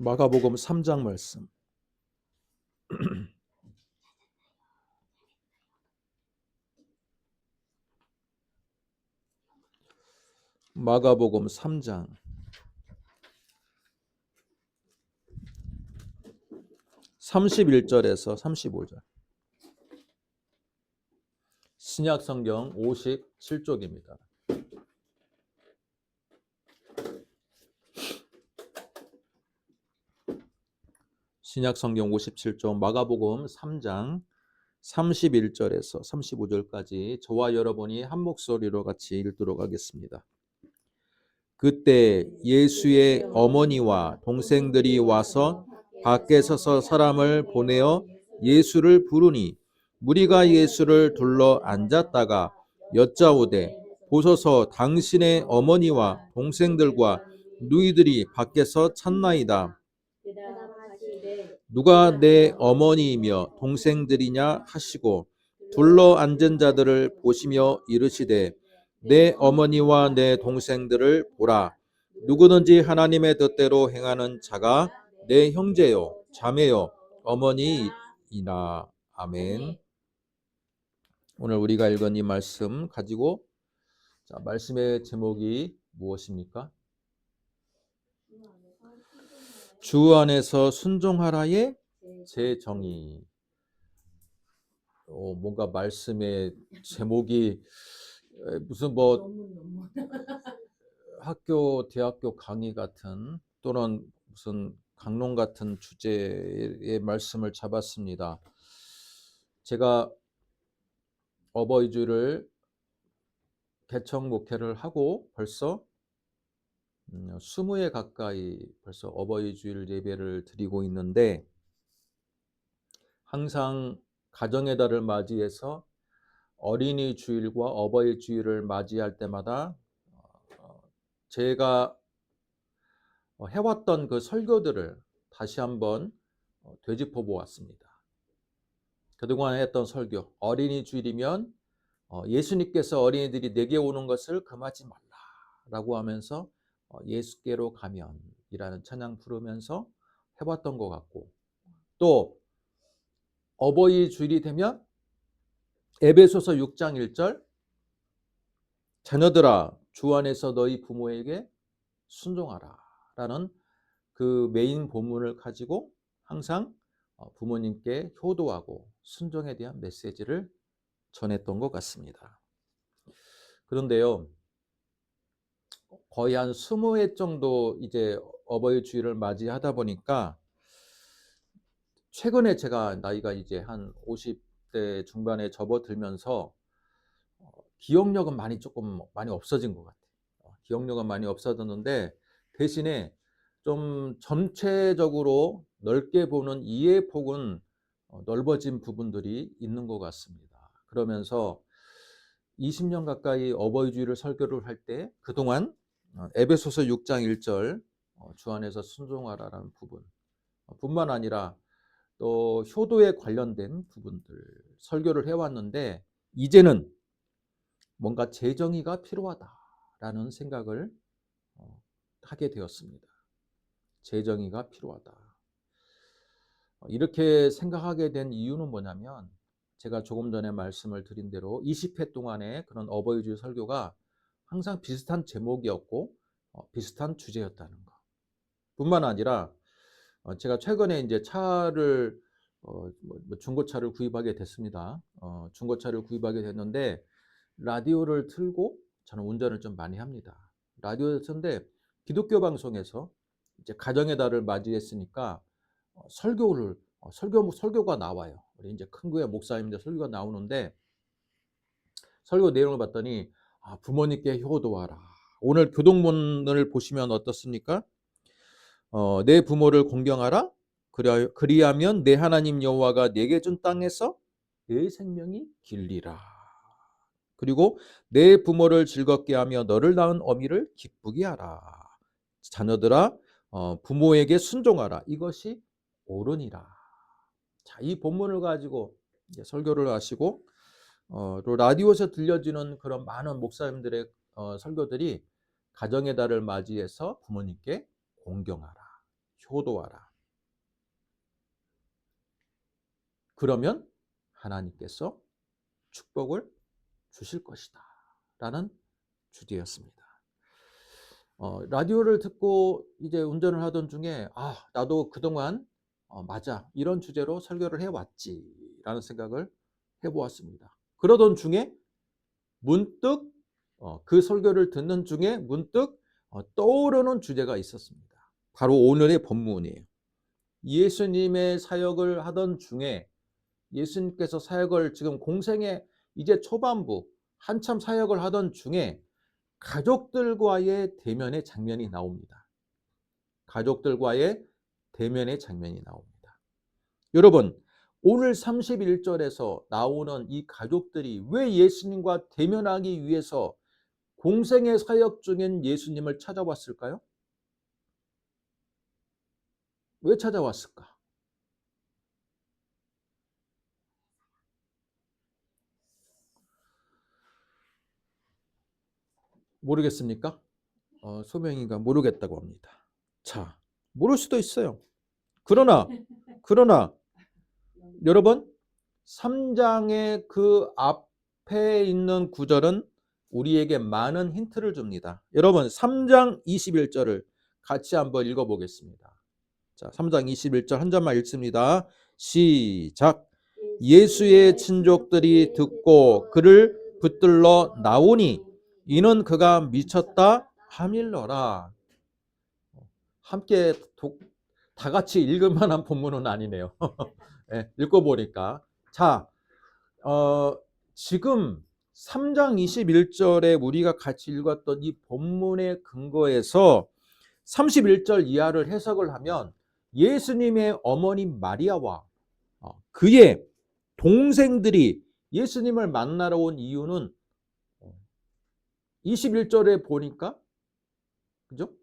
마가복음 3장 말씀. 마가복음 3장 31절에서 35절. 신약 성경 57쪽입니다. 신약 성경 57쪽 마가복음 3장 31절에서 35절까지 저와 여러분이 한 목소리로 같이 읽도록 하겠습니다. 그때 예수의 어머니와 동생들이 와서 밖에 서서 사람을 보내어 예수를 부르니 무리가 예수를 둘러 앉았다가 여짜오되 보소서 당신의 어머니와 동생들과 누이들이 밖에서 찾나이다. 누가 내 어머니이며 동생들이냐 하시고 둘러 앉은 자들을 보시며 이르시되 내 어머니와 내 동생들을 보라. 누구든지 하나님의 뜻대로 행하는 자가 내 형제요 자매요 어머니이나. 아멘. 오늘 우리가 읽은 이 말씀 가지고 말씀의 제목이 무엇입니까? 주 안에서 순종하라의 제 정의. 뭔가 말씀의 제목이 무슨 학교, 대학교 강의 같은 또는 무슨 강론 같은 주제의 말씀을 잡았습니다. 제가 어버이 주일을 개척 목회를 하고 벌써 20회 가까이 벌써 어버이 주일 예배를 드리고 있는데, 항상 가정의 달을 맞이해서 어린이 주일과 어버이 주일을 맞이할 때마다 제가 해왔던 그 설교들을 다시 한번 되짚어 보았습니다. 그동안 했던 설교, 어린이 주일이면 예수님께서 어린이들이 내게 오는 것을 금하지 말라라고 하면서 예수께로 가면이라는 찬양 부르면서 해봤던 것 같고, 또 어버이 주일이 되면 에베소서 6장 1절 자녀들아 주 안에서 너희 부모에게 순종하라 라는 그 메인 본문을 가지고 항상 부모님께 효도하고 순종에 대한 메시지를 전했던 것 같습니다. 그런데요, 거의 한 20회 정도 이제 어버이 주일을 맞이하다 보니까 최근에 제가 나이가 이제 한 50대 중반에 접어들면서 기억력은 조금 많이 없어진 것 같아요. 기억력은 많이 없어졌는데 대신에 좀 전체적으로 넓게 보는 이해 폭은 넓어진 부분들이 있는 것 같습니다. 그러면서 20년 가까이 어버이 주일을 설교를 할 때 그동안 에베소서 6장 1절 주 안에서 순종하라라는 부분 뿐만 아니라 또 효도에 관련된 부분들 설교를 해왔는데, 이제는 뭔가 재정의가 필요하다라는 생각을 하게 되었습니다. 재정의가 필요하다. 이렇게 생각하게 된 이유는 뭐냐면, 제가 조금 전에 말씀을 드린 대로 20회 동안의 그런 어버이 주일 설교가 항상 비슷한 제목이었고 비슷한 주제였다는 거. 뿐만 아니라 제가 최근에 이제 차를 중고차를 구입하게 됐습니다. 중고차를 구입하게 됐는데 라디오를 틀고 저는 운전을 좀 많이 합니다. 라디오를 듣는데 기독교 방송에서 이제 가정의 달을 맞이했으니까 설교가 나와요. 우리 이제 큰 교회 목사님들 설교가 나오는데 설교 내용을 봤더니 부모님께 효도하라. 오늘 교동문을 보시면 어떻습니까? 내 부모를 공경하라. 그리하면 내 하나님 여호와가 내게 준 땅에서 내 생명이 길리라. 그리고 내 부모를 즐겁게 하며 너를 낳은 어미를 기쁘게 하라. 자녀들아 부모에게 순종하라. 이것이 옳으니라. 자, 이 본문을 가지고 이제 설교를 하시고 또 라디오에서 들려지는 그런 많은 목사님들의 설교들이 가정의 달을 맞이해서 부모님께 공경하라, 효도하라. 그러면 하나님께서 축복을 주실 것이다 라는 주제였습니다. 라디오를 듣고 이제 운전을 하던 중에 나도 그동안 맞아, 이런 주제로 설교를 해왔지 라는 생각을 해보았습니다. 그러던 중에 문득 그 설교를 듣는 중에 문득 떠오르는 주제가 있었습니다. 바로 오늘의 본문이에요. 예수님의 사역을 하던 중에, 예수님께서 사역을 지금 공생의 이제 초반부 한참 사역을 하던 중에 가족들과의 대면의 장면이 나옵니다. 가족들과의 대면의 장면이 나옵니다. 여러분, 오늘 31절에서 나오는 이 가족들이 왜 예수님과 대면하기 위해서 공생의 사역 중인 예수님을 찾아왔을까요? 왜 찾아왔을까? 모르겠습니까? 소명이가 모르겠다고 합니다. 자, 모를 수도 있어요. 그러나 여러분, 3장의 그 앞에 있는 구절은 우리에게 많은 힌트를 줍니다. 여러분, 3장 21절을 같이 한번 읽어보겠습니다. 자, 3장 21절 한 절만 읽습니다. 시작. 예수의 친족들이 듣고 그를 붙들러 나오니 이는 그가 미쳤다 하밀러라. 함께 다 같이 읽을 만한 본문은 아니네요. 네, 읽어보니까. 자, 지금 3장 21절에 우리가 같이 읽었던 이 본문의 근거에서 31절 이하를 해석을 하면 예수님의 어머니 마리아와 그의 동생들이 예수님을 만나러 온 이유는 21절에 보니까, 그죠?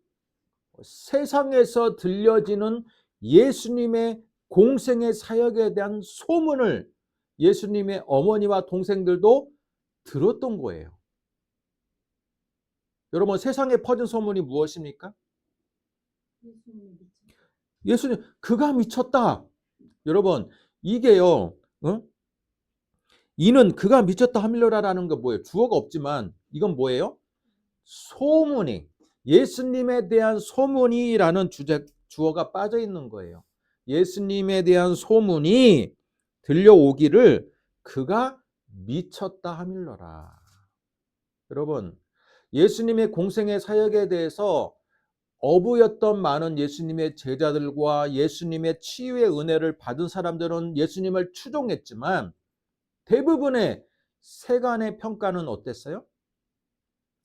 세상에서 들려지는 예수님의 공생의 사역에 대한 소문을 예수님의 어머니와 동생들도 들었던 거예요. 여러분, 세상에 퍼진 소문이 무엇입니까? 예수님, 그가 미쳤다. 여러분, 이게요, 이는 그가 미쳤다 하밀러라라는 거 뭐예요? 주어가 없지만 이건 뭐예요? 소문이, 예수님에 대한 소문이라는 주어가 빠져 있는 거예요. 예수님에 대한 소문이 들려오기를 그가 미쳤다 하밀러라. 여러분, 예수님의 공생의 사역에 대해서 어부였던 많은 예수님의 제자들과 예수님의 치유의 은혜를 받은 사람들은 예수님을 추종했지만 대부분의 세간의 평가는 어땠어요?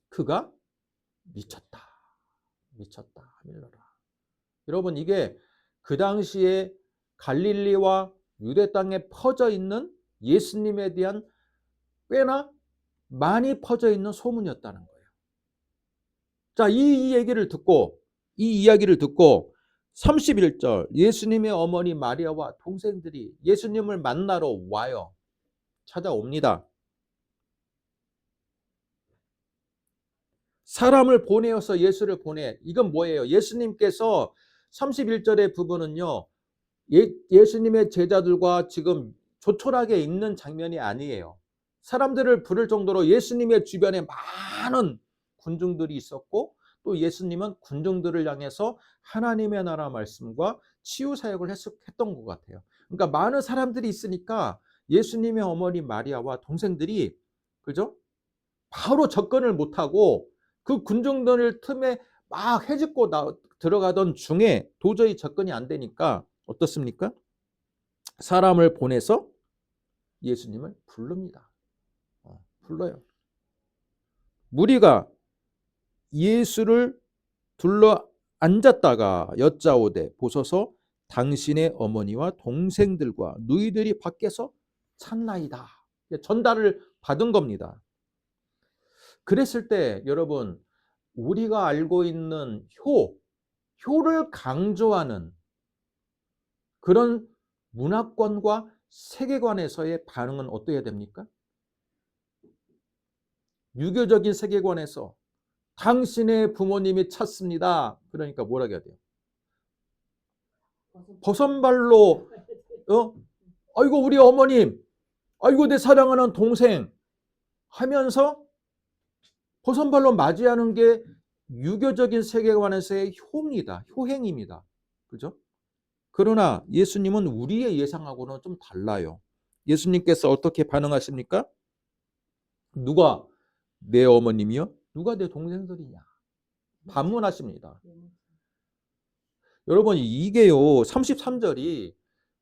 그가 미쳤다. 미쳤다. 하밀러라. 여러분, 이게 그 당시에 갈릴리와 유대 땅에 퍼져 있는 예수님에 대한 꽤나 많이 퍼져 있는 소문이었다는 거예요. 자, 이 얘기를 듣고, 이 이야기를 듣고 31절 예수님의 어머니 마리아와 동생들이 예수님을 만나러 와요. 찾아옵니다. 사람을 보내어서 예수를 보내. 이건 뭐예요? 예수님께서 31절의 부분은요, 예수님의 제자들과 지금 조촐하게 있는 장면이 아니에요. 사람들을 부를 정도로 예수님의 주변에 많은 군중들이 있었고, 또 예수님은 군중들을 향해서 하나님의 나라 말씀과 치유 사역을 했던 것 같아요. 그러니까 많은 사람들이 있으니까 예수님의 어머니 마리아와 동생들이, 그죠? 바로 접근을 못하고 그 군중들 틈에 막 헤집고 들어가던 중에 도저히 접근이 안 되니까 어떻습니까? 사람을 보내서 예수님을 부릅니다. 불러요. 무리가 예수를 둘러 앉았다가 여짜오되 보소서 당신의 어머니와 동생들과 누이들이 밖에서 찾나이다. 전달을 받은 겁니다. 그랬을 때 여러분, 우리가 알고 있는 효를 강조하는 그런 문화권과 세계관에서의 반응은 어떠해야 됩니까? 유교적인 세계관에서 당신의 부모님이 찾습니다. 그러니까 뭐라고 해야 돼요? 버선발로 아이고 우리 어머님, 아이고 내 사랑하는 동생 하면서 버선발로 맞이하는 게 유교적인 세계관에서의 효행입니다. 그죠? 그러나 예수님은 우리의 예상하고는 좀 달라요. 예수님께서 어떻게 반응하십니까? 누가 내 어머님이요? 누가 내 동생들이냐? 반문하십니다. 여러분 이게요 33절이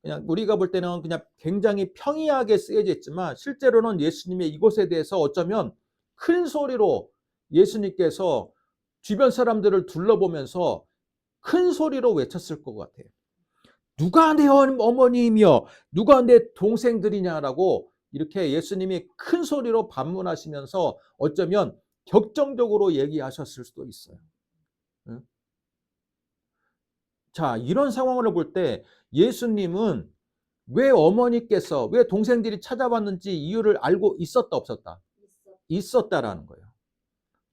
그냥 우리가 볼 때는 그냥 굉장히 평이하게 쓰여져 있지만 실제로는 예수님의 이것에 대해서 어쩌면 큰 소리로 예수님께서 주변 사람들을 둘러보면서 큰 소리로 외쳤을 것 같아요. 누가 내 어머니이며 누가 내 동생들이냐라고 이렇게 예수님이 큰 소리로 반문하시면서 어쩌면 격정적으로 얘기하셨을 수도 있어요. 자, 이런 상황을 볼 때 예수님은 왜 어머니께서 왜 동생들이 찾아왔는지 이유를 알고 있었다 없었다? 있었다라는 거예요.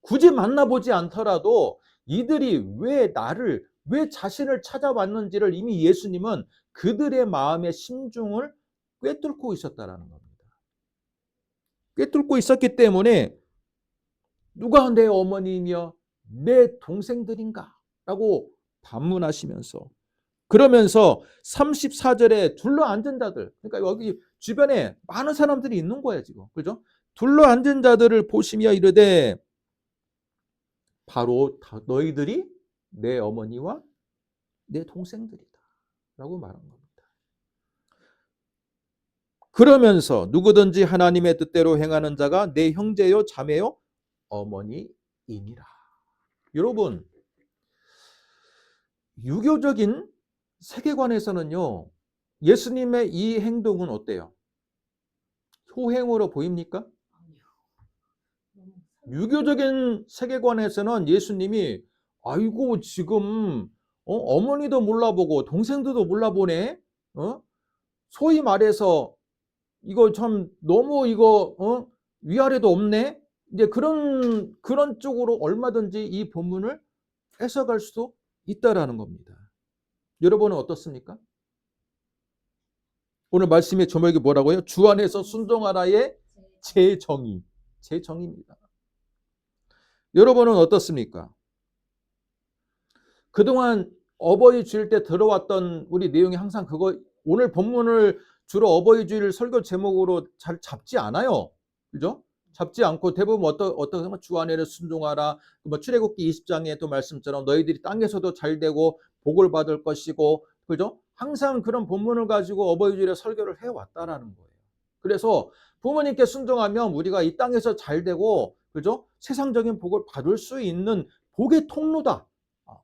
굳이 만나보지 않더라도 이들이 왜 자신을 찾아왔는지를 이미 예수님은 그들의 마음의 심중을 꿰뚫고 있었다라는 겁니다. 꿰뚫고 있었기 때문에 누가 내 어머니이며 내 동생들인가? 라고 반문하시면서 그러면서 34절에 둘러앉은 자들, 그러니까 여기 주변에 많은 사람들이 있는 거예요, 지금. 그죠? 둘러앉은 자들을 보시며 이르되 바로 너희들이 내 어머니와 내 동생들이다. 라고 말한 겁니다. 그러면서 누구든지 하나님의 뜻대로 행하는 자가 내 형제요, 자매요, 어머니이니라. 여러분, 유교적인 세계관에서는요, 예수님의 이 행동은 어때요? 효행으로 보입니까? 유교적인 세계관에서는 예수님이 아이고 지금 어머니도 몰라보고 동생들도 몰라보네. 소위 말해서 이거 참 너무 이거 위아래도 없네. 이제 그런 쪽으로 얼마든지 이 본문을 해석할 수도 있다라는 겁니다. 여러분은 어떻습니까? 오늘 말씀의 제목이 뭐라고요? 주 안에서 순종하라의 제정의입니다. 여러분은 어떻습니까? 그동안 어버이 주일 때 들어왔던 우리 내용이 항상 그거 오늘 본문을 주로 어버이 주일 설교 제목으로 잘 잡지 않아요. 그죠? 잡지 않고 대부분 어떻게 주 안에를 순종하라. 뭐 출애굽기 20장의 또 말씀처럼 너희들이 땅에서도 잘 되고 복을 받을 것이고 그죠? 항상 그런 본문을 가지고 어버이 주일에 설교를 해 왔다라는 거예요. 그래서 부모님께 순종하면 우리가 이 땅에서 잘 되고 그죠? 세상적인 복을 받을 수 있는 복의 통로다.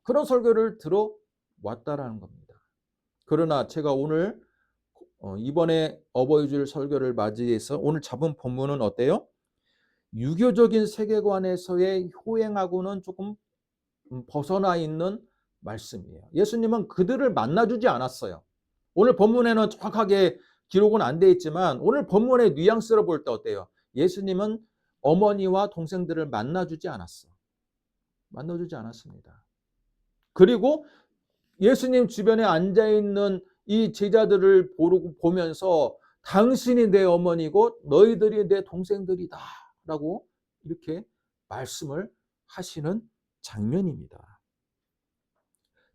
그런 설교를 들어왔다라는 겁니다. 그러나 제가 오늘 이번에 어버이주일 설교를 맞이해서 오늘 잡은 본문은 어때요? 유교적인 세계관에서의 효행하고는 조금 벗어나 있는 말씀이에요. 예수님은 그들을 만나주지 않았어요. 오늘 본문에는 정확하게 기록은 안 돼 있지만 오늘 본문의 뉘앙스를 볼 때 어때요? 예수님은 어머니와 동생들을 만나주지 않았어. 만나주지 않았습니다. 그리고 예수님 주변에 앉아있는 이 제자들을 보면서 당신이 내 어머니고 너희들이 내 동생들이다 라고 이렇게 말씀을 하시는 장면입니다.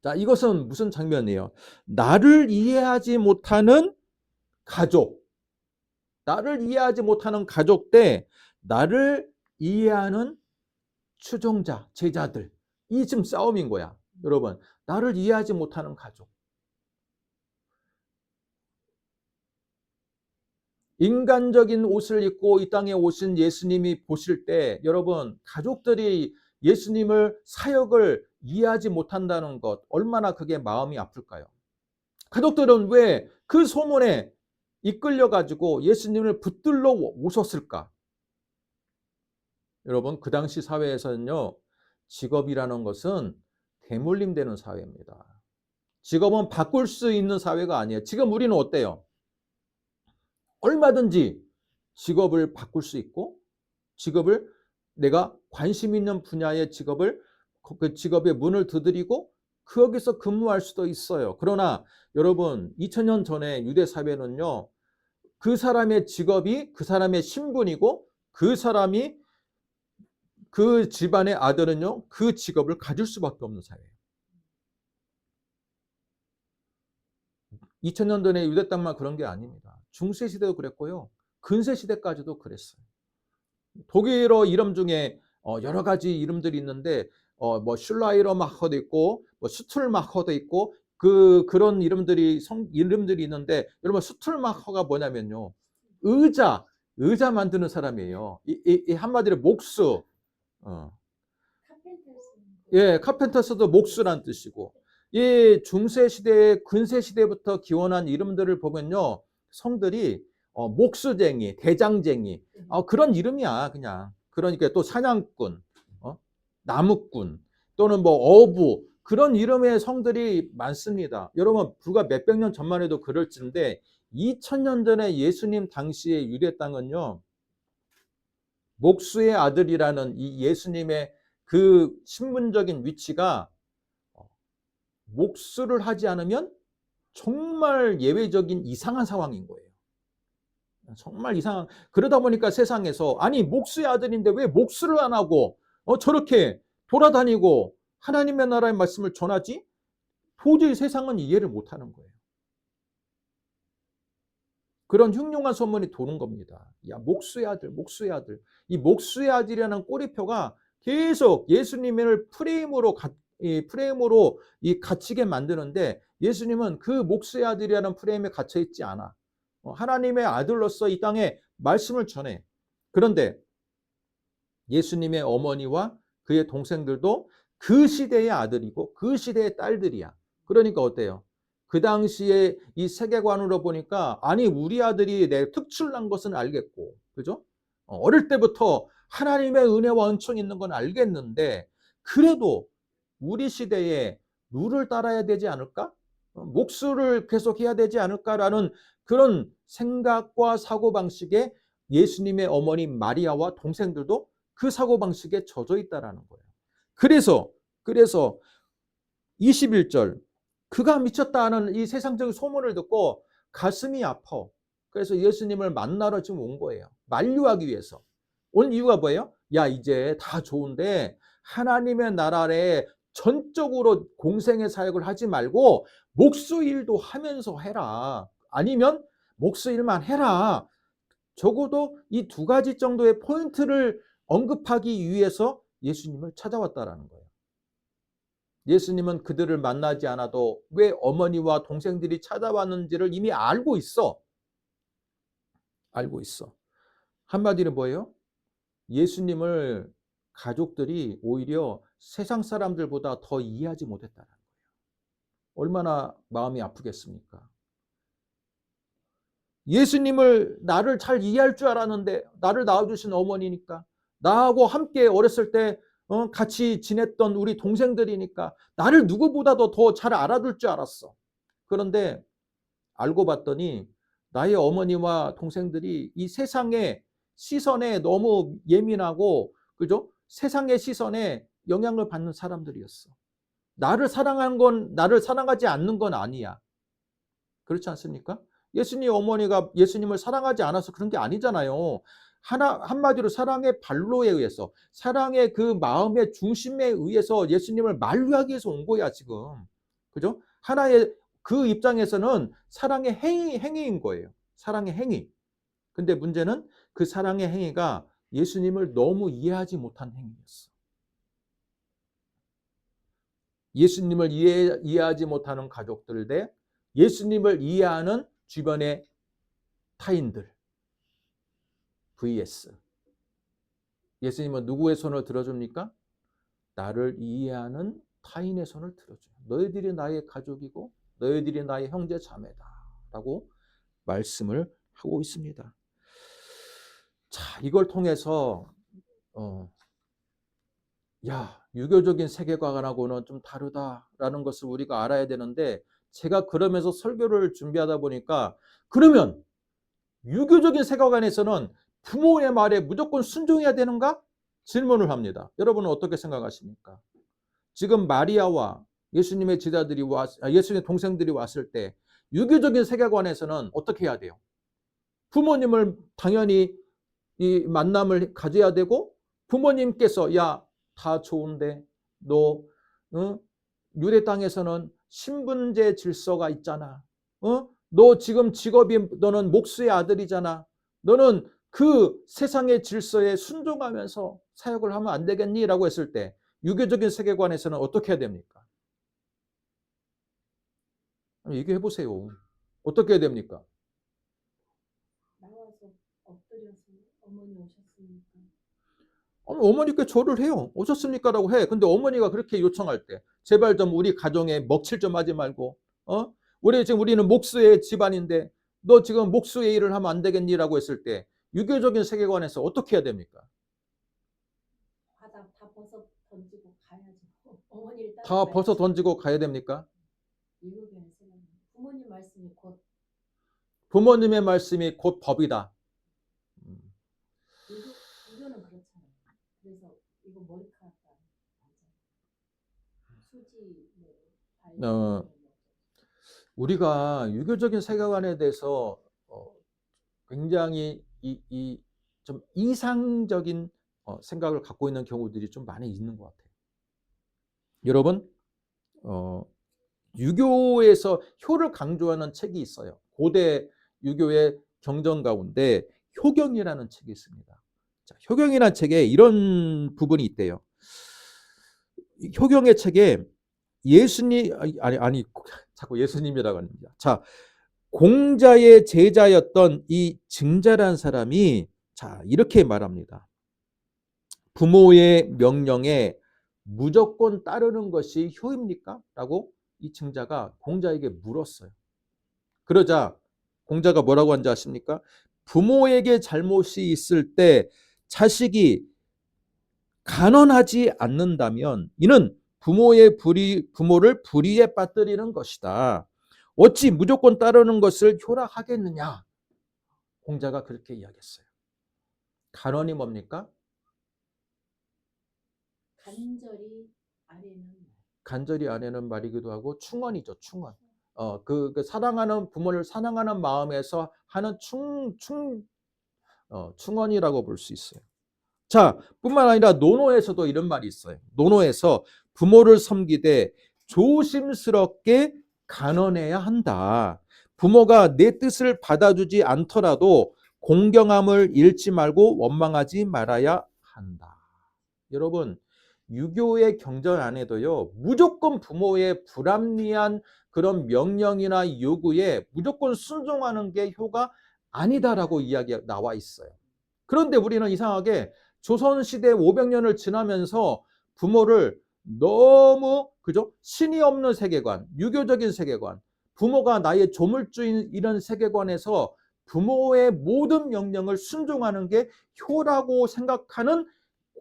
자, 이것은 무슨 장면이에요? 나를 이해하지 못하는 가족, 나를 이해하지 못하는 가족 대 나를 이해하는 추종자, 제자들, 이 지금 싸움인 거야. 여러분, 나를 이해하지 못하는 가족. 인간적인 옷을 입고 이 땅에 오신 예수님이 보실 때 여러분, 가족들이 예수님을 사역을 이해하지 못한다는 것 얼마나 그게 마음이 아플까요? 가족들은 왜 그 소문에 이끌려 가지고 예수님을 붙들러 오셨을까? 여러분, 그 당시 사회에서는요, 직업이라는 것은 대물림되는 사회입니다. 직업은 바꿀 수 있는 사회가 아니에요. 지금 우리는 어때요? 얼마든지 직업을 바꿀 수 있고 직업을 내가 관심 있는 분야의 직업을 그 직업의 문을 두드리고 거기서 근무할 수도 있어요. 그러나 여러분 2000년 전에 유대 사회는요. 그 사람의 직업이 그 사람의 신분이고 그 사람이 그 집안의 아들은요. 그 직업을 가질 수밖에 없는 사회예요. 2000년 전에 유대 땅만 그런 게 아닙니다. 중세 시대도 그랬고요. 근세 시대까지도 그랬어요. 독일어 이름 중에 여러 가지 이름들이 있는데 뭐 슐라이러마커도 있고 뭐 슈툴마커도 있고 그런 이름들이 있는데 여러분 슈툴마커가 뭐냐면요. 의자 만드는 사람이에요. 이 한마디로 목수. 어. 예, 카펜터스도 목수란 뜻이고 이 중세 시대, 근세 시대부터 기원한 이름들을 보면요. 성들이 목수쟁이, 대장쟁이 그런 이름이야, 그냥. 그러니까 또 사냥꾼, 나무꾼 또는 뭐 어부 그런 이름의 성들이 많습니다. 여러분 불과 몇백 년 전만 해도 그럴진데 2000년 전에 예수님 당시의 유대 땅은요. 목수의 아들이라는 이 예수님의 그 신분적인 위치가 목수를 하지 않으면 정말 예외적인 이상한 상황인 거예요. 정말 이상한. 그러다 보니까 세상에서 아니 목수의 아들인데 왜 목수를 안 하고 저렇게 돌아다니고 하나님의 나라의 말씀을 전하지? 도저히 세상은 이해를 못하는 거예요. 그런 흉흉한 소문이 도는 겁니다. 야, 목수의 아들, 목수의 아들. 이 목수의 아들이라는 꼬리표가 계속 예수님을 프레임으로 갇히게 만드는데 예수님은 그 목수의 아들이라는 프레임에 갇혀 있지 않아. 하나님의 아들로서 이 땅에 말씀을 전해. 그런데 예수님의 어머니와 그의 동생들도 그 시대의 아들이고 그 시대의 딸들이야. 그러니까 어때요? 그 당시에 이 세계관으로 보니까 아니 우리 아들이 내 특출난 것은 알겠고 그죠? 어릴 때부터 하나님의 은혜와 은총이 있는 건 알겠는데 그래도 우리 시대에 룰을 따라야 되지 않을까? 목수를 계속 해야 되지 않을까라는 그런 생각과 사고방식에 예수님의 어머니 마리아와 동생들도 그 사고방식에 젖어 있다라는 거예요. 그래서 21절 그가 미쳤다 하는 이 세상적인 소문을 듣고 가슴이 아파. 그래서 예수님을 만나러 지금 온 거예요. 만류하기 위해서. 온 이유가 뭐예요? 야 이제 다 좋은데 하나님의 나라에 전적으로 공생의 사역을 하지 말고 목수 일도 하면서 해라. 아니면 목수 일만 해라. 적어도 이 두 가지 정도의 포인트를 언급하기 위해서 예수님을 찾아왔다라는 거예요. 예수님은 그들을 만나지 않아도 왜 어머니와 동생들이 찾아왔는지를 이미 알고 있어. 알고 있어. 한마디로 뭐예요? 예수님을 가족들이 오히려 세상 사람들보다 더 이해하지 못했다는 거예요. 얼마나 마음이 아프겠습니까? 예수님을 나를 잘 이해할 줄 알았는데 나를 낳아주신 어머니니까 나하고 함께 어렸을 때 같이 지냈던 우리 동생들이니까 나를 누구보다도 더 잘 알아둘 줄 알았어. 그런데 알고 봤더니 나의 어머니와 동생들이 이 세상의 시선에 너무 예민하고 그죠? 세상의 시선에 영향을 받는 사람들이었어. 나를 사랑한 건 나를 사랑하지 않는 건 아니야. 그렇지 않습니까? 예수님 어머니가 예수님을 사랑하지 않아서 그런 게 아니잖아요. 한마디로 사랑의 발로에 의해서 사랑의 그 마음의 중심에 의해서 예수님을 만류하기 위해서 온 거야 지금. 그죠? 하나의 그 입장에서는 사랑의 행위인 거예요. 사랑의 행위. 근데 문제는 그 사랑의 행위가 예수님을 너무 이해하지 못한 행위였어. 예수님을 이해하지 못하는 가족들 대 예수님을 이해하는 주변의 타인들 vs 예수님은 누구의 손을 들어줍니까? 나를 이해하는 타인의 손을 들어줘요. 너희들이 나의 가족이고 너희들이 나의 형제 자매다 라고 말씀을 하고 있습니다. 자, 이걸 통해서 유교적인 세계관하고는 좀 다르다라는 것을 우리가 알아야 되는데 제가 그러면서 설교를 준비하다 보니까 그러면 유교적인 세계관에서는 부모의 말에 무조건 순종해야 되는가? 질문을 합니다. 여러분은 어떻게 생각하십니까? 지금 마리아와 예수님의 제자들이 예수님의 동생들이 왔을 때 유교적인 세계관에서는 어떻게 해야 돼요? 부모님을 당연히 이 만남을 가져야 되고, 부모님께서 야, 다 좋은데 너 유대 땅에서는 신분제 질서가 있잖아. 너 지금 직업이 너는 목수의 아들이잖아. 너는 그 세상의 질서에 순종하면서 사역을 하면 안 되겠니? 라고 했을 때 유교적인 세계관에서는 어떻게 해야 됩니까? 얘기해 보세요. 어떻게 해야 됩니까? 나와서 엎드려서 어머니 오셨습니까? 어머니께 절을 해요. 오셨습니까라고 해. 근데 어머니가 그렇게 요청할 때 제발 좀 우리 가정에 먹칠 좀 하지 말고, 우리는 목수의 집안인데 너 지금 목수의 일을 하면 안 되겠니라고 했을 때 유교적인 세계관에서 어떻게 해야 됩니까? 바닥 다 벗어 던지고 가야죠. 어머니를 다 벗어 따라가야죠. 던지고 가야 됩니까? 유교계는 부모님 말씀이 곧 부모님의 말씀이 곧 법이다. 유교는 그렇잖아요. 그래서 이거 머리카락 수지 어, 우리가 유교적인 세계관에 대해서 굉장히 좀 이상적인 생각을 갖고 있는 경우들이 좀 많이 있는 것 같아요. 여러분, 유교에서 효를 강조하는 책이 있어요. 고대 유교의 경전 가운데 효경이라는 책이 있습니다. 자, 효경이라는 책에 이런 부분이 있대요. 효경의 책에 예수님 아니 자꾸 예수님이라고 합니다. 자, 공자의 제자였던 이 증자라는 사람이 자 이렇게 말합니다. 부모의 명령에 무조건 따르는 것이 효입니까? 라고 이 증자가 공자에게 물었어요. 그러자 공자가 뭐라고 한지 아십니까? 부모에게 잘못이 있을 때 자식이 간언하지 않는다면 이는 부모를 불의에 빠뜨리는 것이다. 어찌 무조건 따르는 것을 효락하겠느냐? 공자가 그렇게 이야기했어요. 간언이 뭡니까? 간절히 아내는 말이기도 하고 충언이죠. 충언. 그 사랑하는 부모를 사랑하는 마음에서 하는 충언이라고 볼 수 있어요. 자, 뿐만 아니라 논어에서도 이런 말이 있어요. 논어에서 부모를 섬기되 조심스럽게 간언해야 한다. 부모가 내 뜻을 받아주지 않더라도 공경함을 잃지 말고 원망하지 말아야 한다. 여러분, 유교의 경전 안에도요, 무조건 부모의 불합리한 그런 명령이나 요구에 무조건 순종하는 게 효가 아니다라고 이야기가 나와 있어요. 그런데 우리는 이상하게 조선시대 500년을 지나면서 부모를 너무 그죠? 신이 없는 세계관, 유교적인 세계관, 부모가 나의 조물주인 이런 세계관에서 부모의 모든 명령을 순종하는 게 효라고 생각하는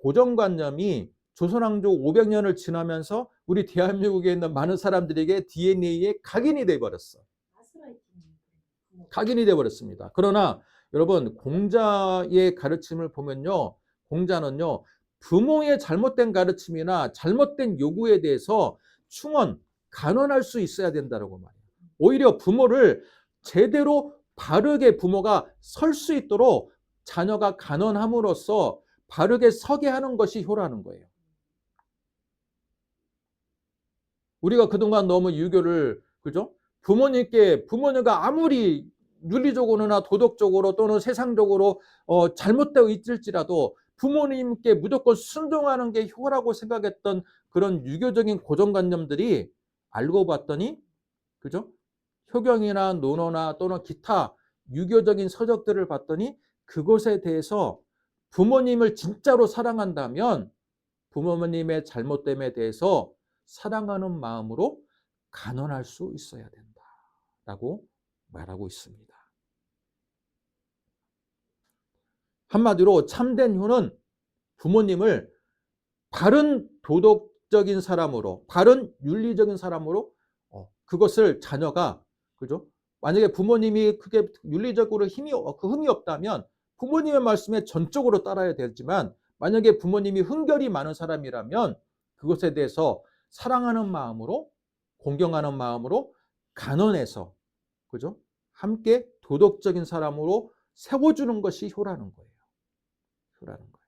고정관념이 조선왕조 500년을 지나면서 우리 대한민국에 있는 많은 사람들에게 DNA에 각인이 돼버렸어. 각인이 돼버렸습니다. 그러나 여러분, 공자의 가르침을 보면요, 공자는요, 부모의 잘못된 가르침이나 잘못된 요구에 대해서 간언할 수 있어야 된다고 말해요. 오히려 부모를 제대로 바르게 부모가 설 수 있도록 자녀가 간언함으로써 바르게 서게 하는 것이 효라는 거예요. 우리가 그동안 너무 유교를 그죠? 부모님과 아무리 윤리적으로나 도덕적으로 또는 세상적으로 잘못되어 있을지라도 부모님께 무조건 순종하는 게 효라고 생각했던 그런 유교적인 고정관념들이 알고 봤더니 그죠? 효경이나 논어나 또는 기타 유교적인 서적들을 봤더니 그것에 대해서 부모님을 진짜로 사랑한다면 부모님의 잘못됨에 대해서 사랑하는 마음으로 간언할 수 있어야 된다라고 말하고 있습니다. 한마디로 참된 효는 부모님을 바른 도덕적인 사람으로, 바른 윤리적인 사람으로 그것을 자녀가 그죠? 만약에 부모님이 그게 윤리적으로 흠이 없다면 부모님의 말씀에 전적으로 따라야 되지만 만약에 부모님이 흥결이 많은 사람이라면 그것에 대해서 사랑하는 마음으로 공경하는 마음으로 간언해서, 그죠? 함께 도덕적인 사람으로 세워주는 것이 효라는 거예요. 효라는 거예요.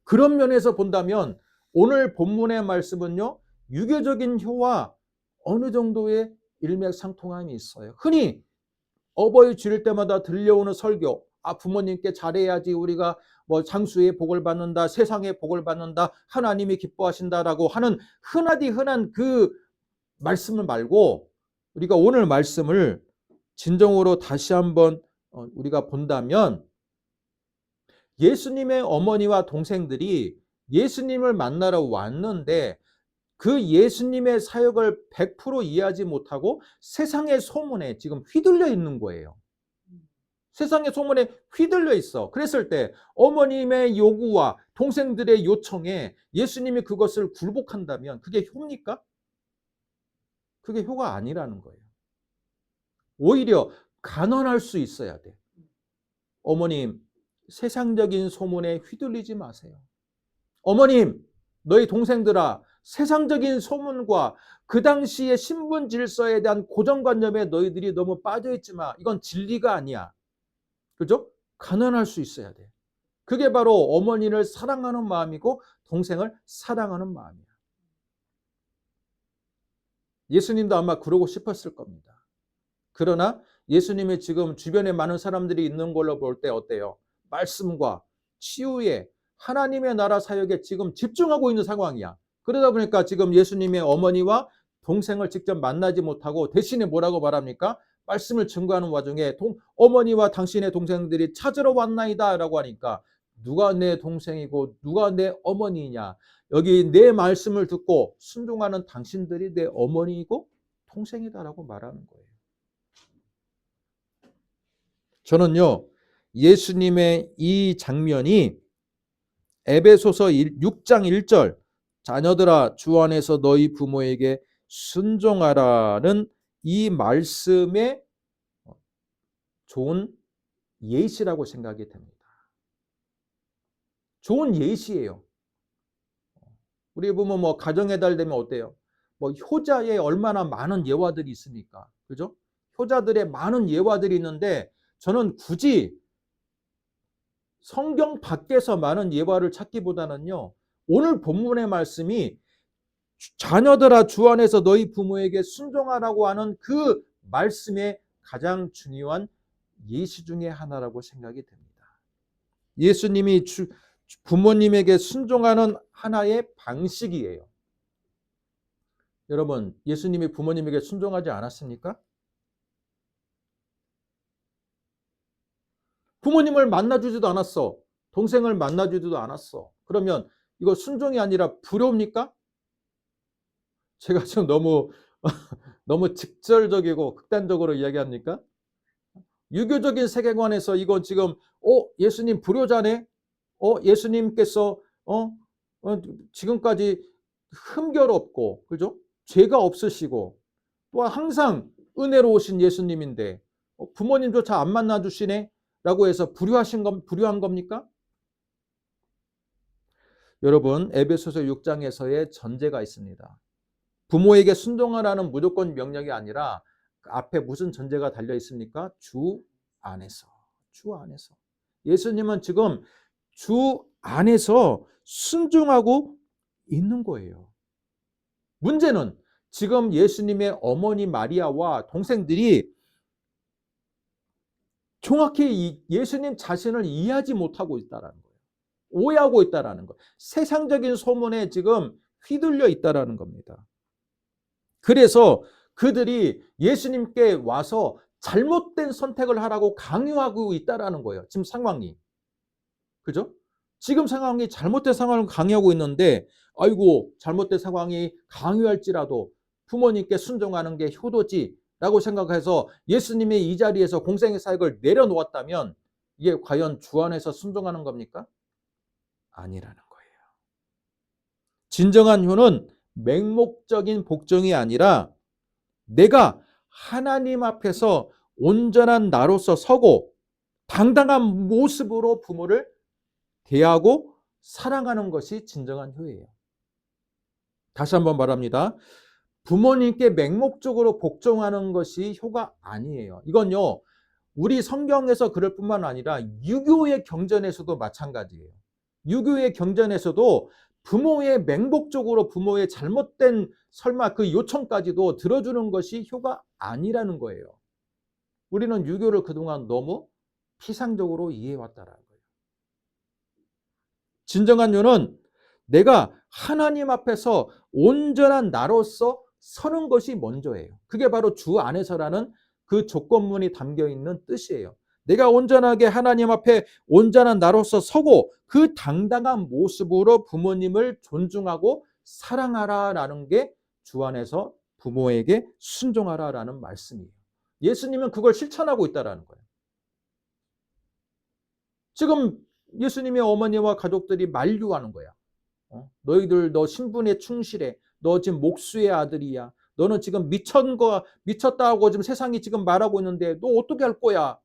그런 면에서 본다면 오늘 본문의 말씀은요, 유교적인 효와 어느 정도의 일맥상통함이 있어요. 흔히 어버이 주일 때마다 들려오는 설교, 부모님께 잘해야지 우리가 뭐 장수의 복을 받는다, 세상의 복을 받는다, 하나님이 기뻐하신다라고 하는 흔한 그 말씀을 말고, 우리가 오늘 말씀을 진정으로 다시 한번 우리가 본다면, 예수님의 어머니와 동생들이 예수님을 만나러 왔는데 그 예수님의 사역을 100% 이해하지 못하고 세상의 소문에 지금 휘둘려 있는 거예요. 세상의 소문에 휘둘려 있어. 그랬을 때 어머님의 요구와 동생들의 요청에 예수님이 그것을 굴복한다면 그게 효입니까? 그게 효가 아니라는 거예요. 오히려 간언할 수 있어야 돼. 어머님, 세상적인 소문에 휘둘리지 마세요. 어머님, 너희 동생들아, 세상적인 소문과 그 당시의 신분 질서에 대한 고정관념에 너희들이 너무 빠져있지 마. 이건 진리가 아니야. 그죠? 간언할 수 있어야 돼. 그게 바로 어머니를 사랑하는 마음이고 동생을 사랑하는 마음이야. 예수님도 아마 그러고 싶었을 겁니다. 그러나 예수님이 지금 주변에 많은 사람들이 있는 걸로 볼 때 어때요? 말씀과 치유에, 하나님의 나라 사역에 지금 집중하고 있는 상황이야. 그러다 보니까 지금 예수님의 어머니와 동생을 직접 만나지 못하고 대신에 뭐라고 말합니까? 말씀을 증거하는 와중에 어머니와 당신의 동생들이 찾으러 왔나이다 라고 하니까, 누가 내 동생이고 누가 내 어머니냐? 여기 내 말씀을 듣고 순종하는 당신들이 내 어머니이고 동생이다라고 말하는 거예요. 저는요, 예수님의 이 장면이 에베소서 6장 1절, 자녀들아 주 안에서 너희 부모에게 순종하라는 이 말씀의 좋은 예시라고 생각이 됩니다. 좋은 예시예요. 우리 보면 뭐 가정의 달 되면 어때요? 뭐 효자에 얼마나 많은 예화들이 있습니까? 그죠? 효자들의 많은 예화들이 있는데 저는 굳이 성경 밖에서 많은 예화를 찾기보다는요, 오늘 본문의 말씀이 자녀들아 주 안에서 너희 부모에게 순종하라고 하는 그 말씀의 가장 중요한 예시 중에 하나라고 생각이 됩니다. 예수님이 부모님에게 순종하는 하나의 방식이에요. 여러분, 예수님이 부모님에게 순종하지 않았습니까? 부모님을 만나주지도 않았어. 동생을 만나주지도 않았어. 그러면 이거 순종이 아니라 불효입니까? 제가 지금 너무 직설적이고 극단적으로 이야기합니까? 유교적인 세계관에서 이건 지금 예수님 불효자네? 예수님께서 지금까지 흠결없고, 그죠? 죄가 없으시고 또한 항상 은혜로우신 예수님인데 부모님조차 안 만나주시네? 라고 해서 불효한 겁니까? 여러분, 에베소서 6장에서의 전제가 있습니다. 부모에게 순종하라는 무조건 명령이 아니라 앞에 무슨 전제가 달려 있습니까? 주 안에서. 주 안에서. 예수님은 지금 주 안에서 순종하고 있는 거예요. 문제는 지금 예수님의 어머니 마리아와 동생들이 정확히 예수님 자신을 이해하지 못하고 있다는 거예요. 오해하고 있다는 거예요. 세상적인 소문에 지금 휘둘려 있다는 겁니다. 그래서 그들이 예수님께 와서 잘못된 선택을 하라고 강요하고 있다는 거예요. 지금 상황이. 그죠? 지금 상황이 잘못된 상황을 강요하고 있는데, 아이고, 잘못된 상황이 강요할지라도 부모님께 순종하는 게 효도지 라고 생각해서 예수님이 이 자리에서 공생의 사역을 내려놓았다면 이게 과연 주 안에서 순종하는 겁니까? 아니라는 거예요. 진정한 효는 맹목적인 복종이 아니라 내가 하나님 앞에서 온전한 나로서 서고 당당한 모습으로 부모를 대하고 사랑하는 것이 진정한 효예요. 다시 한번 말합니다. 부모님께 맹목적으로 복종하는 것이 효가 아니에요. 이건요, 우리 성경에서 그럴 뿐만 아니라 유교의 경전에서도 마찬가지예요. 유교의 경전에서도 부모의 맹목적으로 부모의 잘못된 설마 그 요청까지도 들어주는 것이 효가 아니라는 거예요. 우리는 유교를 그동안 너무 피상적으로 이해해왔다는 거예요. 진정한 요는 내가 하나님 앞에서 온전한 나로서 서는 것이 먼저예요. 그게 바로 주 안에서라는 그 조건문이 담겨 있는 뜻이에요. 내가 온전하게 하나님 앞에 온전한 나로서 서고 그 당당한 모습으로 부모님을 존중하고 사랑하라라는 게 주 안에서 부모에게 순종하라라는 말씀이에요. 예수님은 그걸 실천하고 있다는 거예요. 지금 예수님의 어머니와 가족들이 만류하는 거야. 너희들 너 신분에 충실해. 너 지금 목수의 아들이야. 너는 지금 미쳤다고 지금 세상이 지금 말하고 있는데 너 어떻게 할 거야?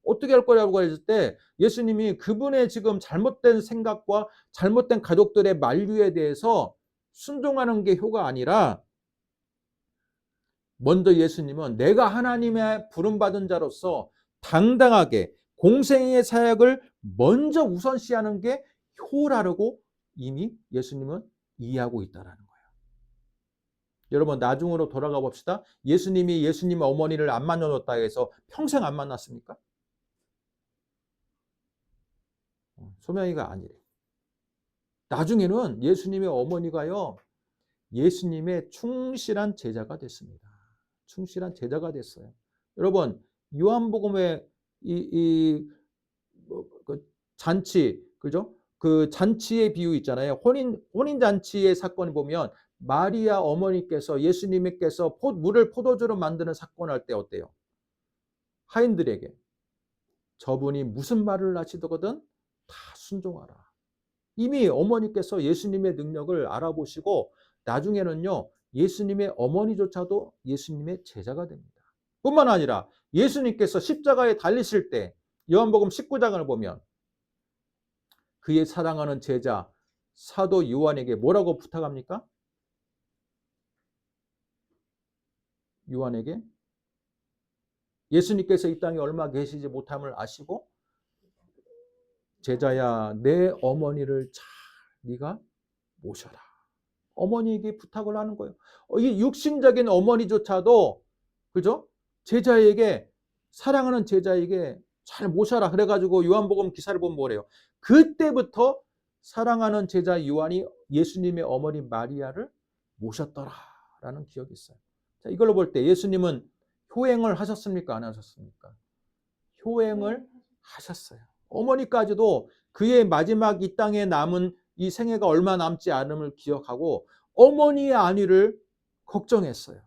어떻게 할 거냐고 했을 때 예수님이 그분의 지금 잘못된 생각과 잘못된 가족들의 만류에 대해서 순종하는 게 효가 아니라 먼저 예수님은 내가 하나님의 부름받은 자로서 당당하게 공생의 사역을 먼저 우선시하는 게 효라고 이미 예수님은 이해하고 있다는 거예요. 여러분 나중으로 돌아가 봅시다. 예수님이 예수님의 어머니를 안 만나줬다 해서 평생 안 만났습니까? 소명이가 아니래. 나중에는 예수님의 어머니가요, 예수님의 충실한 제자가 됐습니다. 충실한 제자가 됐어요. 여러분 요한복음의 그 잔치, 그죠? 그 잔치의 비유 있잖아요. 혼인 잔치의 사건을 보면 마리아 어머니께서 예수님께서 물을 포도주로 만드는 사건 할 때 어때요? 하인들에게 저분이 무슨 말을 하시거든 다 순종하라. 이미 어머니께서 예수님의 능력을 알아보시고 나중에는요 예수님의 어머니조차도 예수님의 제자가 됩니다. 뿐만 아니라 예수님께서 십자가에 달리실 때 요한복음 19장을 보면 그의 사랑하는 제자 사도 요한에게 뭐라고 부탁합니까? 요한에게 예수님께서 이 땅에 얼마 계시지 못함을 아시고 제자야 내 어머니를 잘 네가 모셔라. 어머니에게 부탁을 하는 거예요. 이 육신적인 어머니조차도 그죠? 제자에게 사랑하는 제자에게 잘 모셔라. 그래가지고 요한복음 기사를 보면 뭐래요? 그때부터 사랑하는 제자 요한이 예수님의 어머니 마리아를 모셨더라라는 기억이 있어요. 자, 이걸로 볼 때 예수님은 효행을 하셨습니까? 안 하셨습니까? 효행을 하셨어요. 어머니까지도 그의 마지막 이 땅에 남은 이 생애가 얼마 남지 않음을 기억하고 어머니의 안위를 걱정했어요.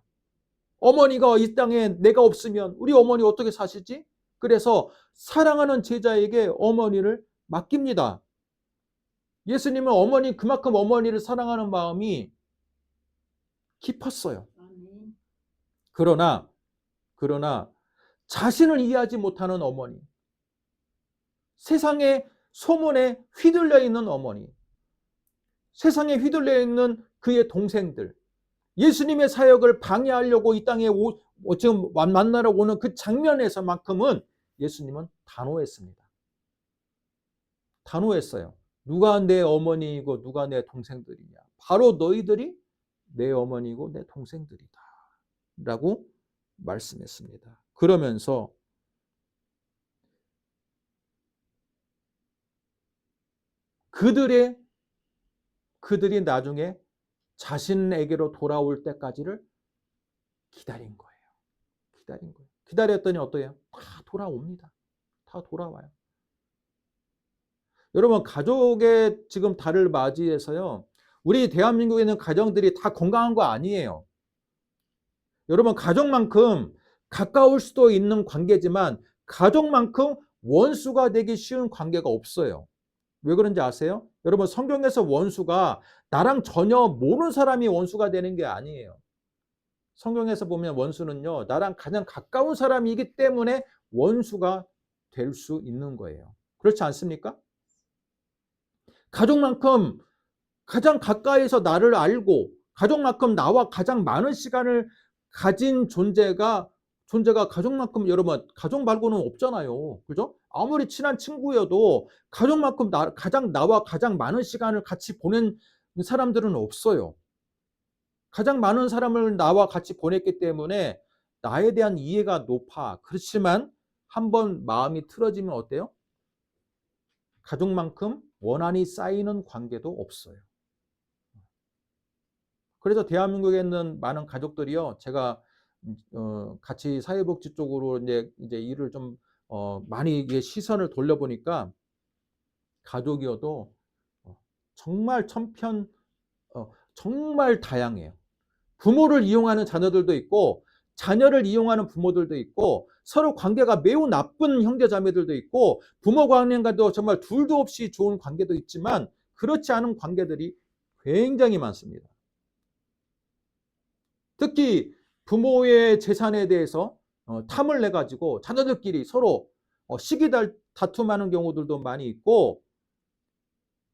어머니가 이 땅에 내가 없으면 우리 어머니 어떻게 사시지? 그래서 사랑하는 제자에게 어머니를 맡깁니다. 예수님은 그만큼 어머니를 사랑하는 마음이 깊었어요. 그러나 자신을 이해하지 못하는 어머니, 세상의 소문에 휘둘려 있는 어머니, 세상에 휘둘려 있는 그의 동생들, 예수님의 사역을 방해하려고 이 땅에 지금 만나러 오는 그 장면에서만큼은 예수님은 단호했습니다. 단호했어요. 누가 내 어머니이고 누가 내 동생들이냐. 바로 너희들이 내 어머니이고 내 동생들이다. 라고 말씀했습니다. 그러면서 그들이 나중에 자신에게로 돌아올 때까지를 기다린 거예요. 기다렸더니 어떠해요? 다 돌아옵니다. 다 돌아와요. 여러분 가족의 지금 달을 맞이해서요. 우리 대한민국에 있는 가정들이 다 건강한 거 아니에요. 여러분 가족만큼 가까울 수도 있는 관계지만 가족만큼 원수가 되기 쉬운 관계가 없어요. 왜 그런지 아세요? 여러분 성경에서 원수가 나랑 전혀 모르는 사람이 원수가 되는 게 아니에요. 성경에서 보면 원수는요. 나랑 가장 가까운 사람이기 때문에 원수가 될 수 있는 거예요. 그렇지 않습니까? 가족만큼 가장 가까이서 나를 알고 가족만큼 나와 가장 많은 시간을 가진 존재가 가족만큼, 여러분 가족 말고는 없잖아요. 그죠? 아무리 친한 친구여도 가족만큼 나와 가장 많은 시간을 같이 보낸 사람들은 없어요. 가장 많은 사람을 나와 같이 보냈기 때문에 나에 대한 이해가 높아. 그렇지만 한번 마음이 틀어지면 어때요? 가족만큼 원한이 쌓이는 관계도 없어요. 그래서 대한민국에 있는 많은 가족들이요, 제가 같이 사회복지 쪽으로 이제 일을 좀 많이 이게 시선을 돌려보니까 가족이어도 정말 정말 다양해요. 부모를 이용하는 자녀들도 있고, 자녀를 이용하는 부모들도 있고, 서로 관계가 매우 나쁜 형제자매들도 있고, 부모 관계가도 정말 둘도 없이 좋은 관계도 있지만, 그렇지 않은 관계들이 굉장히 많습니다. 특히 부모의 재산에 대해서 탐을 내 가지고 자녀들끼리 서로 시기 다툼하는 경우들도 많이 있고,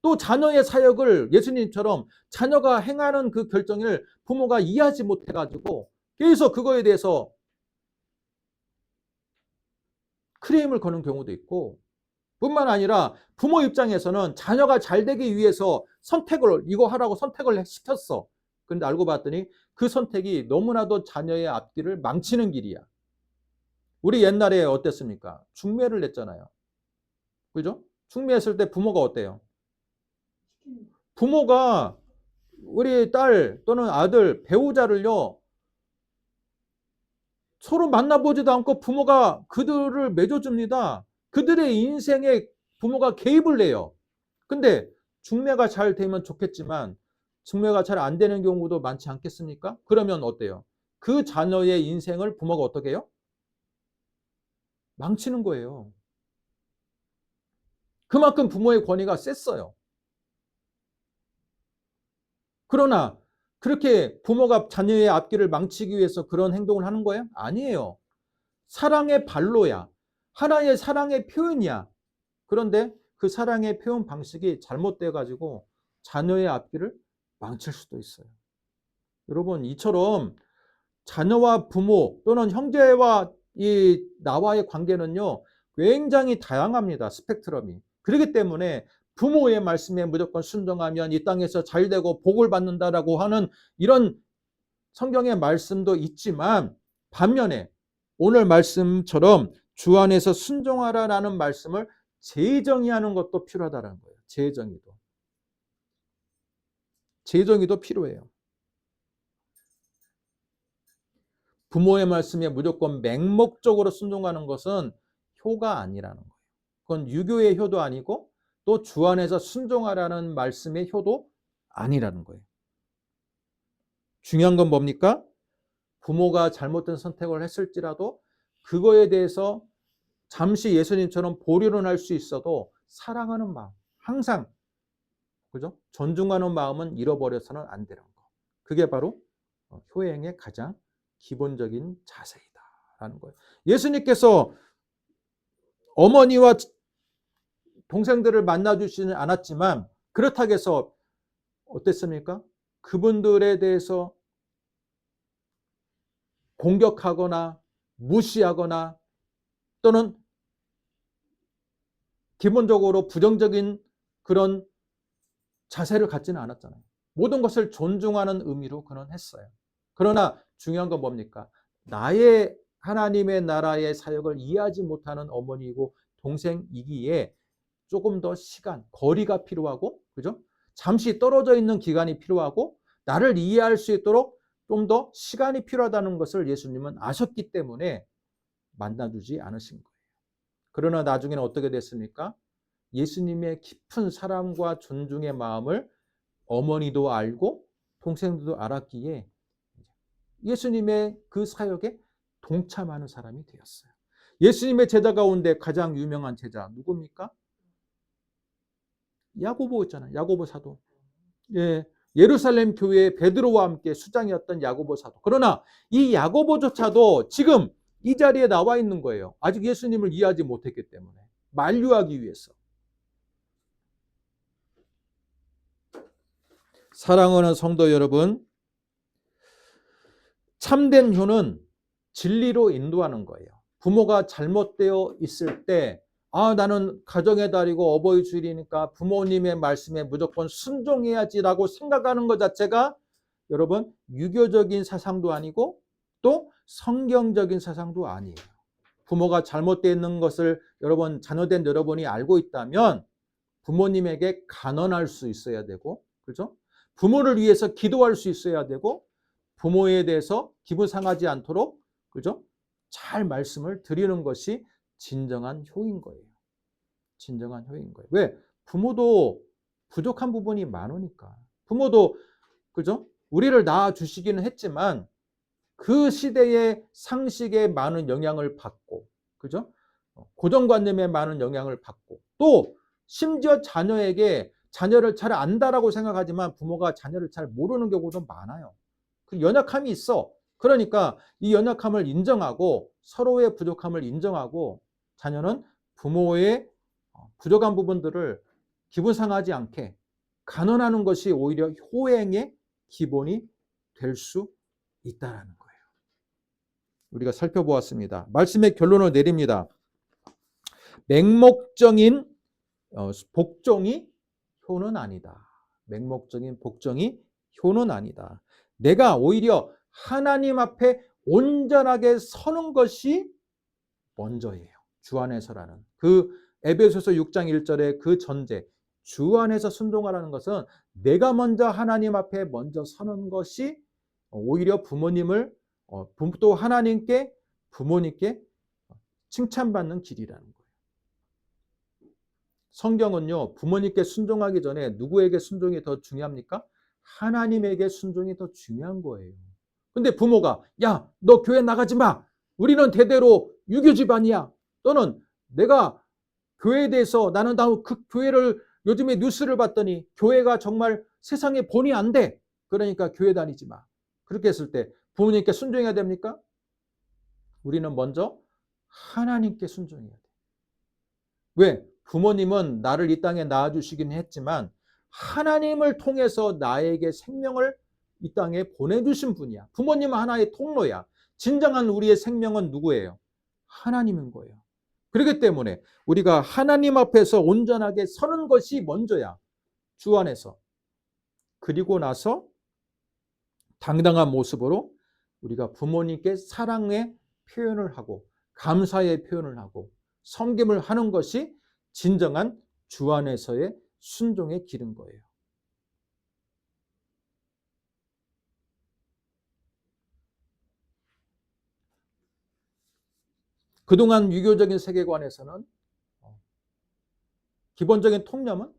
또 자녀의 사역을 예수님처럼 자녀가 행하는 그 결정을 부모가 이해하지 못해 가지고 계속 그거에 대해서 크레임을 거는 경우도 있고, 뿐만 아니라 부모 입장에서는 자녀가 잘 되기 위해서 이거 하라고 선택을 시켰어. 근데 알고 봤더니 그 선택이 너무나도 자녀의 앞길을 망치는 길이야. 우리 옛날에 어땠습니까? 중매를 냈잖아요. 그죠? 중매했을 때 부모가 어때요? 부모가 우리 딸 또는 아들, 배우자를요, 서로 만나보지도 않고 부모가 그들을 맺어줍니다. 그들의 인생에 부모가 개입을 해요. 근데 중매가 잘 되면 좋겠지만 중매가 잘 안 되는 경우도 많지 않겠습니까? 그러면 어때요? 그 자녀의 인생을 부모가 어떻게 해요? 망치는 거예요. 그만큼 부모의 권위가 셌어요. 그러나 그렇게 부모가 자녀의 앞길을 망치기 위해서 그런 행동을 하는 거예요? 아니에요. 사랑의 발로야. 하나의 사랑의 표현이야. 그런데 그 사랑의 표현 방식이 잘못돼 가지고 자녀의 앞길을 망칠 수도 있어요. 여러분, 이처럼 자녀와 부모 또는 형제와 나와의 관계는요, 굉장히 다양합니다. 스펙트럼이. 그렇기 때문에 부모의 말씀에 무조건 순종하면 이 땅에서 잘 되고 복을 받는다라고 하는 이런 성경의 말씀도 있지만, 반면에 오늘 말씀처럼 주 안에서 순종하라라는 말씀을 재정의하는 것도 필요하다는 거예요. 재정의도 필요해요. 부모의 말씀에 무조건 맹목적으로 순종하는 것은 효가 아니라는 거예요. 그건 유교의 효도 아니고 또 주 안에서 순종하라는 말씀의 효도 아니라는 거예요. 중요한 건 뭡니까? 부모가 잘못된 선택을 했을지라도 그거에 대해서 잠시 예수님처럼 보류는 할 수 있어도 사랑하는 마음, 항상, 그죠? 존중하는 마음은 잃어버려서는 안 되는 거. 그게 바로 효행의 가장 기본적인 자세이다라는 거예요. 예수님께서 어머니와 동생들을 만나주지는 않았지만 그렇다고 해서 어땠습니까? 그분들에 대해서 공격하거나 무시하거나 또는 기본적으로 부정적인 그런 자세를 갖지는 않았잖아요. 모든 것을 존중하는 의미로 그는 했어요. 그러나 중요한 건 뭡니까? 나의 하나님의 나라의 사역을 이해하지 못하는 어머니이고 동생이기에 조금 더 시간, 거리가 필요하고, 그죠? 잠시 떨어져 있는 기간이 필요하고, 나를 이해할 수 있도록 좀 더 시간이 필요하다는 것을 예수님은 아셨기 때문에 만나주지 않으신 거예요. 그러나 나중에는 어떻게 됐습니까? 예수님의 깊은 사랑과 존중의 마음을 어머니도 알고 동생들도 알았기에 예수님의 그 사역에 동참하는 사람이 되었어요. 예수님의 제자 가운데 가장 유명한 제자 누굽니까? 야고보 있잖아요. 야고보 사도. 예, 예루살렘 교회의 베드로와 함께 수장이었던 야고보 사도. 그러나 이 야고보조차도 지금 이 자리에 나와 있는 거예요. 아직 예수님을 이해하지 못했기 때문에. 만류하기 위해서. 사랑하는 성도 여러분, 참된 효는 진리로 인도하는 거예요. 부모가 잘못되어 있을 때 나는 가정의 달이고 어버이 주일이니까 부모님의 말씀에 무조건 순종해야지라고 생각하는 것 자체가 여러분 유교적인 사상도 아니고 또 성경적인 사상도 아니에요. 부모가 잘못되어 있는 것을 여러분 자녀된 여러분이 알고 있다면 부모님에게 간언할 수 있어야 되고, 그죠? 부모를 위해서 기도할 수 있어야 되고, 부모에 대해서 기분 상하지 않도록, 그죠? 잘 말씀을 드리는 것이 진정한 효인 거예요. 진정한 효인 거예요. 왜? 부모도 부족한 부분이 많으니까. 부모도, 그죠? 우리를 낳아 주시기는 했지만 그 시대의 상식에 많은 영향을 받고, 그죠? 고정관념에 많은 영향을 받고, 또 심지어 자녀에게 자녀를 잘 안다라고 생각하지만 부모가 자녀를 잘 모르는 경우도 많아요. 그 연약함이 있어. 그러니까 이 연약함을 인정하고 서로의 부족함을 인정하고 자녀는 부모의 부족한 부분들을 기분 상하지 않게 간언하는 것이 오히려 효행의 기본이 될 수 있다는 거예요. 우리가 살펴보았습니다. 말씀의 결론을 내립니다. 맹목적인 복종이 효는 아니다. 맹목적인 복종이 효는 아니다. 내가 오히려 하나님 앞에 온전하게 서는 것이 먼저예요. 주 안에서라는 그 에베소서 6장 1절의 그 전제, 주 안에서 순종하라는 것은 내가 먼저 하나님 앞에 먼저 서는 것이 오히려 부모님을 또 하나님께 부모님께 칭찬받는 길이라는 거예요. 성경은요, 부모님께 순종하기 전에 누구에게 순종이 더 중요합니까? 하나님에게 순종이 더 중요한 거예요. 근데 부모가 야, 너 교회 나가지 마. 우리는 대대로 유교 집안이야. 또는 내가 교회에 대해서 나는 그 교회를 요즘에 뉴스를 봤더니 교회가 정말 세상에 본이 안 돼. 그러니까 교회 다니지 마. 그렇게 했을 때 부모님께 순종해야 됩니까? 우리는 먼저 하나님께 순종해야 돼. 왜? 부모님은 나를 이 땅에 낳아주시긴 했지만 하나님을 통해서 나에게 생명을 이 땅에 보내주신 분이야. 부모님은 하나의 통로야. 진정한 우리의 생명은 누구예요? 하나님인 거예요. 그렇기 때문에 우리가 하나님 앞에서 온전하게 서는 것이 먼저야. 주 안에서. 그리고 나서 당당한 모습으로 우리가 부모님께 사랑의 표현을 하고 감사의 표현을 하고 섬김을 하는 것이 진정한 주 안에서의 순종의 길인 거예요. 그동안 유교적인 세계관에서는 기본적인 통념은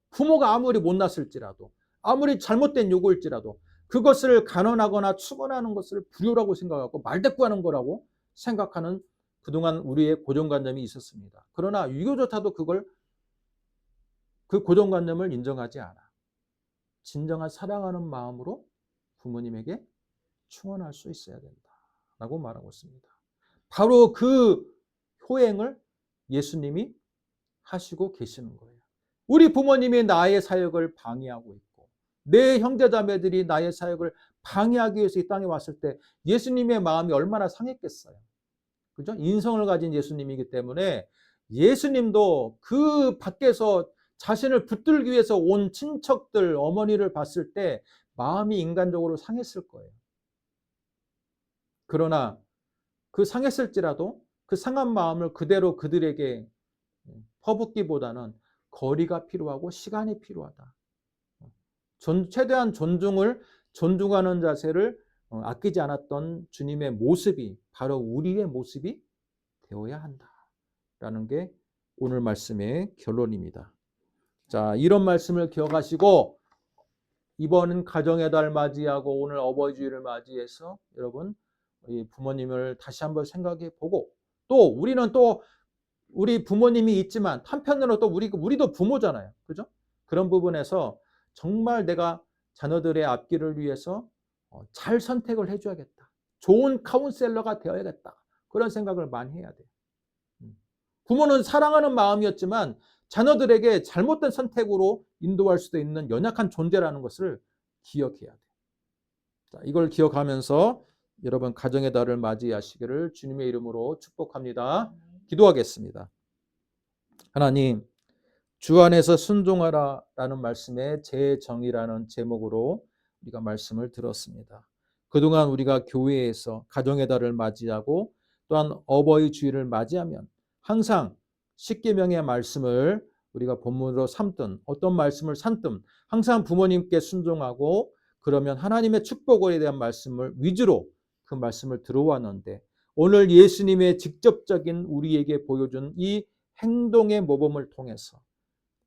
부모가 아무리 못났을지라도 아무리 잘못된 요구일지라도 그것을 간언하거나 축원하는 것을 불효라고 생각하고 말대꾸하는 거라고 생각하는 그동안 우리의 고정관념이 있었습니다. 그러나 유교조차도 그 고정관념을 인정하지 않아. 진정한 사랑하는 마음으로 부모님에게 충원할 수 있어야 된다라고 말하고 있습니다. 바로 그 효행을 예수님이 하시고 계시는 거예요. 우리 부모님이 나의 사역을 방해하고 있고 내 형제자매들이 나의 사역을 방해하기 위해서 이 땅에 왔을 때 예수님의 마음이 얼마나 상했겠어요. 그죠? 인성을 가진 예수님이기 때문에 예수님도 그 밖에서 자신을 붙들기 위해서 온 친척들, 어머니를 봤을 때 마음이 인간적으로 상했을 거예요. 그러나 그 상했을지라도 그 상한 마음을 그대로 그들에게 퍼붓기보다는 거리가 필요하고 시간이 필요하다. 최대한 존중하는 자세를 아끼지 않았던 주님의 모습이 바로 우리의 모습이 되어야 한다라는 게 오늘 말씀의 결론입니다. 자, 이런 말씀을 기억하시고 이번 가정의 달 맞이하고 오늘 어버이 주일을 맞이해서 여러분 부모님을 다시 한번 생각해 보고 또 우리는 또 우리 부모님이 있지만 한편으로 또 우리도 부모잖아요. 그죠? 그런 부분에서 정말 내가 자녀들의 앞길을 위해서 잘 선택을 해줘야겠다. 좋은 카운셀러가 되어야겠다. 그런 생각을 많이 해야 돼요. 부모는 사랑하는 마음이었지만 자녀들에게 잘못된 선택으로 인도할 수도 있는 연약한 존재라는 것을 기억해야 돼요. 자, 이걸 기억하면서 여러분 가정의 달을 맞이하시기를 주님의 이름으로 축복합니다. 아멘. 기도하겠습니다. 하나님, 주 안에서 순종하라라는 말씀의 재정의라는 제목으로 우리가 말씀을 들었습니다. 그동안 우리가 교회에서 가정의 달을 맞이하고 또한 어버이 주일을 맞이하면 항상 십계명의 말씀을 우리가 본문으로 삼든 어떤 말씀을 삼든 항상 부모님께 순종하고 그러면 하나님의 축복에 대한 말씀을 위주로 그 말씀을 들어왔는데 오늘 예수님의 직접적인 우리에게 보여준 이 행동의 모범을 통해서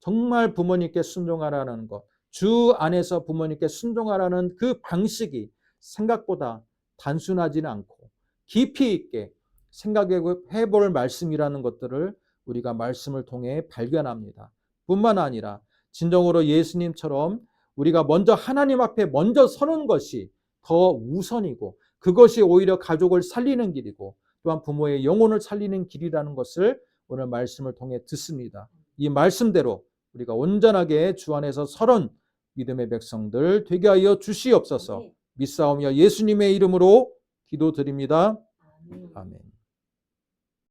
정말 부모님께 순종하라는 것, 주 안에서 부모님께 순종하라는 그 방식이 생각보다 단순하지는 않고 깊이 있게 생각해 볼 말씀이라는 것들을 우리가 말씀을 통해 발견합니다. 뿐만 아니라 진정으로 예수님처럼 우리가 먼저 하나님 앞에 먼저 서는 것이 더 우선이고 그것이 오히려 가족을 살리는 길이고 또한 부모의 영혼을 살리는 길이라는 것을 오늘 말씀을 통해 듣습니다. 이 말씀대로 우리가 온전하게 주 안에서 서는 믿음의 백성들 되게 하여 주시옵소서. 아멘. 믿사오며 예수님의 이름으로 기도드립니다. 아멘. 아멘.